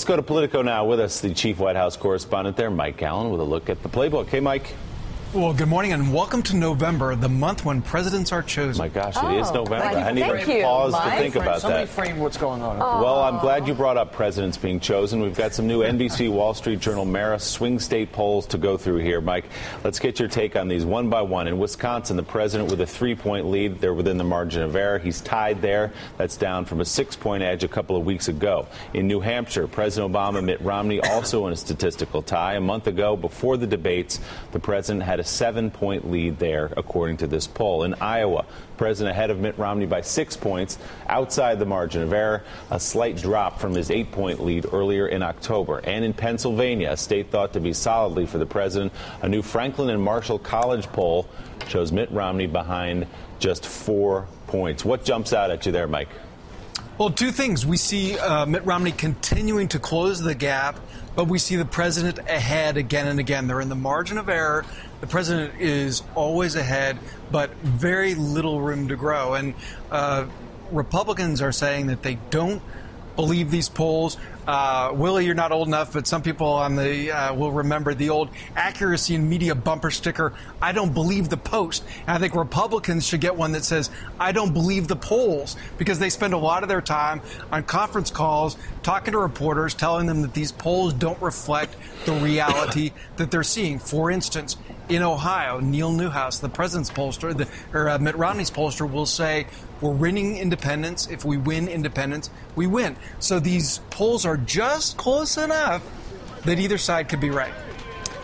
Let's go to Politico now. With us, the chief White House correspondent there, Mike Allen, with a look at the playbook. Hey, Mike. Well, good morning and welcome to November, the month when presidents are chosen. My gosh, it is November. I hadn't even paused to think about Somebody that. frame what's going on. Well, I'm glad you brought up presidents being chosen. We've got some new NBC Wall Street Journal Marist swing state polls to go through here. Mike, let's get your take on these one by one. In Wisconsin, the president with a 3-point lead. They're within the margin of error. He's tied there. That's down from a 6-point edge a couple of weeks ago. In New Hampshire, President Obama, Mitt Romney also in a statistical tie. A month ago, before the debates, the president had a 7-point lead there, according to this poll. In Iowa, president ahead of Mitt Romney by 6 points, outside the margin of error, a slight drop from his 8-point lead earlier in October. And in Pennsylvania, a state thought to be solidly for the president, a new Franklin and Marshall College poll shows Mitt Romney behind just 4 points. What jumps out at you there, Mike? Well, two things. We see Mitt Romney continuing to close the gap, but we see the president ahead again and again. They're in the margin of error. The president is always ahead, but very little room to grow. And Republicans are saying that they don't believe these polls. Willie, you're not old enough, but some people on the will remember the old accuracy in media bumper sticker, I don't believe the Post. And I think Republicans should get one that says, I don't believe the polls, because they spend a lot of their time on conference calls talking to reporters, telling them that these polls don't reflect the reality that they're seeing. For instance, in Ohio, Neil Newhouse, the president's pollster, Mitt Romney's pollster, will say, we're winning independents. If we win independents, we win. So these polls are just close enough that either side could be right.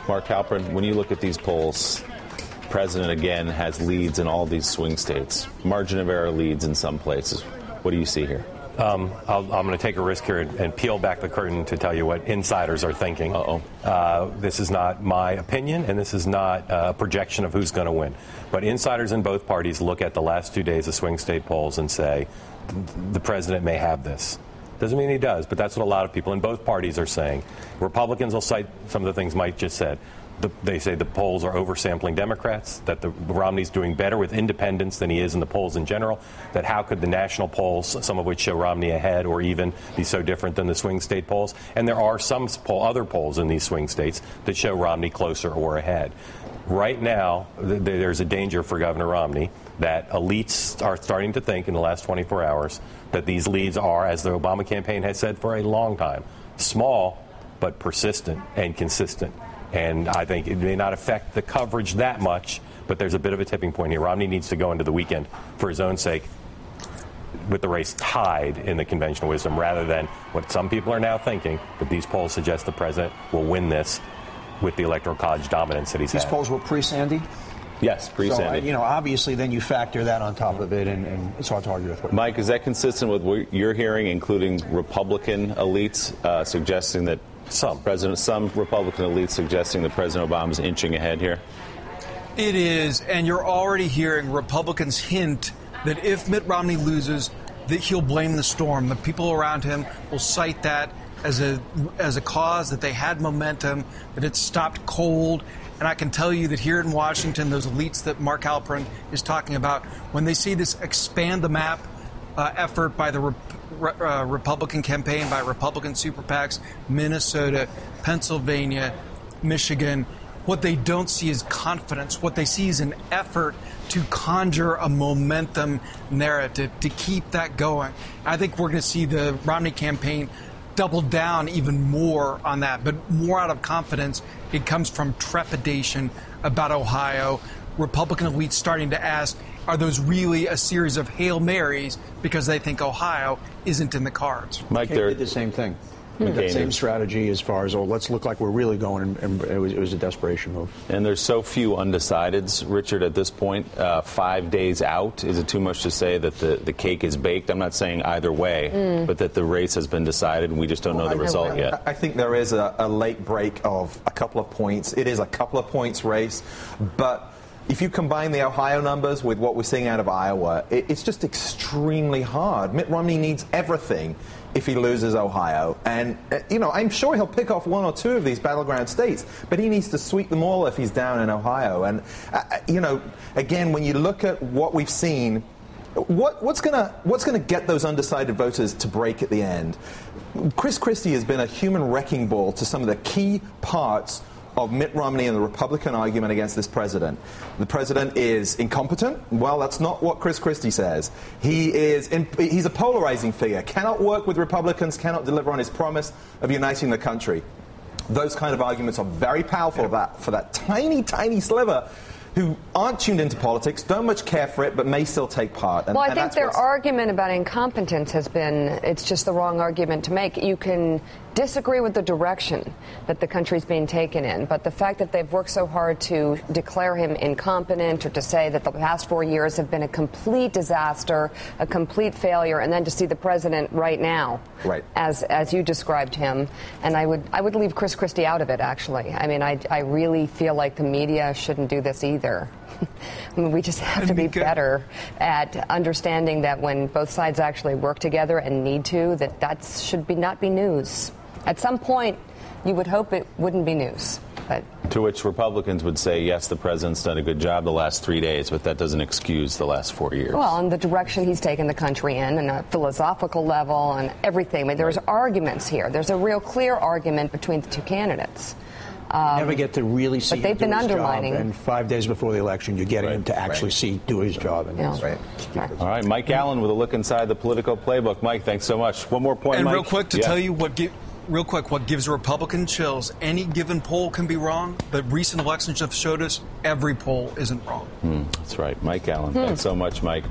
Mark Halperin, when you look at these polls, president again has leads in all these swing states, margin of error leads in some places. What do you see here? I'm going to take a risk here and peel back the curtain to tell you what insiders are thinking. This is not my opinion, and this is not a projection of who's going to win. But insiders in both parties look at the last 2 days of swing state polls and say, the president may have this. Doesn't mean he does, but that's what a lot of people in both parties are saying. Republicans will cite some of the things Mike just said. They say the polls are oversampling Democrats, that Romney's doing better with independents than he is in the polls in general, that how could the national polls, some of which show Romney ahead or even be so different than the swing state polls. And there are some other polls in these swing states that show Romney closer or ahead. Right now, there's a danger for Governor Romney that elites are starting to think in the last 24 hours that these leads are, as the Obama campaign has said for a long time, small but persistent and consistent. And I think it may not affect the coverage that much, but there's a bit of a tipping point here. Romney needs to go into the weekend for his own sake with the race tied in the conventional wisdom, rather than what some people are now thinking, that these polls suggest the president will win this with the Electoral College dominance that he's had. These polls were pre-Sandy? Yes, pre-Sandy. So, obviously then you factor that on top of it, and it's hard to argue with. Mike, is that consistent with what you're hearing, including Republican elites suggesting that some Republican elites suggesting that President Obama is inching ahead here? It is, and you're already hearing Republicans hint that if Mitt Romney loses, that he'll blame the storm. The people around him will cite that as a cause, that they had momentum, that it stopped cold. And I can tell you that here in Washington, those elites that Mark Halperin is talking about, when they see this expand the map effort by the Republican campaign, by Republican super PACs, Minnesota, Pennsylvania, Michigan, what they don't see is confidence. What they see is an effort to conjure a momentum narrative, to keep that going. I think we're going to see the Romney campaign double down even more on that, but more out of confidence. It comes from trepidation about Ohio. Republican elites starting to ask, are those really a series of Hail Marys because they think Ohio isn't in the cards? Mike, they did the same thing. That same strategy as far as, let's look like we're really going, and it was a desperation move. And there's so few undecideds, Richard, at this point, 5 days out. Is it too much to say that the cake is baked? I'm not saying either way, but that the race has been decided and we just don't know the result yet. I think there is a late break of a couple of points. It is a couple of points race, but if you combine the Ohio numbers with what we're seeing out of Iowa, it's just extremely hard. Mitt Romney needs everything if he loses Ohio. And, I'm sure he'll pick off one or two of these battleground states, but he needs to sweep them all if he's down in Ohio. And, again, when you look at what we've seen, what's going to get those undecided voters to break at the end? Chris Christie has been a human wrecking ball to some of the key parts of Mitt Romney and the Republican argument against this president. The president is incompetent. Well, that's not what Chris Christie says. He's a polarizing figure, cannot work with Republicans, cannot deliver on his promise of uniting the country. Those kind of arguments are very powerful for that tiny, tiny sliver who aren't tuned into politics, don't much care for it, but may still take part. Well, I think their argument about incompetence has been, it's just the wrong argument to make. You can disagree with the direction that the country's being taken in, but the fact that they've worked so hard to declare him incompetent or to say that the past 4 years have been a complete disaster, a complete failure, and then to see the president right now, as you described him, and I would leave Chris Christie out of it, actually. I mean, I really feel like the media shouldn't do this either. I mean, we just have to be better at understanding that when both sides actually work together and need to, that should not be news. At some point, you would hope it wouldn't be news. But to which Republicans would say, yes, the president's done a good job the last 3 days, but that doesn't excuse the last 4 years. Well, and the direction he's taken the country in, and a philosophical level and everything. I mean, there's arguments here. There's a real clear argument between the two candidates. Never get to really see but they've him been do his undermining. job, and 5 days before the election, you're getting him to actually do his job. And All right, Mike Allen with a look inside the political playbook. Mike, thanks so much. One more point, and Mike. real quick, to tell you what gives Republican chills. Any given poll can be wrong, but recent elections have showed us every poll isn't wrong. That's right. Mike Allen. Thanks so much, Mike.